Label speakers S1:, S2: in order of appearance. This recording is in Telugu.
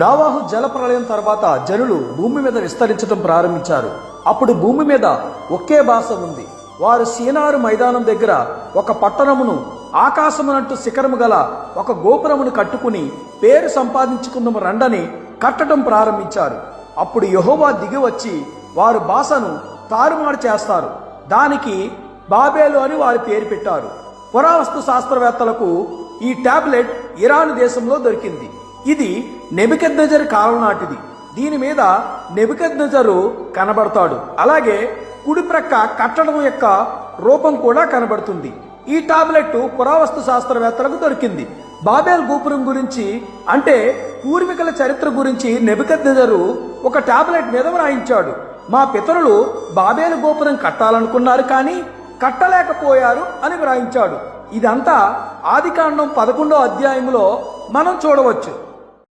S1: నోవాహు జలప్రళయం తర్వాత జనులు భూమి మీద విస్తరించడం ప్రారంభించారు. అప్పుడు భూమి మీద ఒకే భాష ఉంది. వారు సీనారు మైదానం దగ్గర ఒక పట్టణమును, ఆకాశమునంటూ శిఖరము గల ఒక గోపురమును కట్టుకుని పేరు సంపాదించుకుందాము రండని కట్టడం ప్రారంభించారు. అప్పుడు యెహోవా దిగి వచ్చి వారు భాషను తారుమారు చేస్తారు. దానికి బాబేలు అని వారి పేరు పెట్టారు. పురావస్తు శాస్త్రవేత్తలకు ఈ టాబ్లెట్ ఇరాన్ దేశంలో దొరికింది. ఇది నెబుకద్నెజరు కాలం నాటిది. దీని మీద నెబుకద్నెజరు కనబడతాడు. అలాగే కుడి ప్రక్క కట్టడం యొక్క రూపం కూడా కనబడుతుంది. ఈ టాబ్లెట్ పురావస్తు శాస్త్రవేత్తలకు దొరికింది. బాబేల్ గోపురం గురించి, అంటే పూర్వీకుల చరిత్ర గురించి నెబుకద్నెజరు ఒక టాబ్లెట్ మీద వ్రాయించాడు. మా పితరులు బాబేలు గోపురం కట్టాలనుకున్నారు కానీ కట్టలేకపోయారు అని వ్రాయించాడు. ఇదంతా ఆదికాండం 11వ అధ్యాయంలో మనం చూడవచ్చు.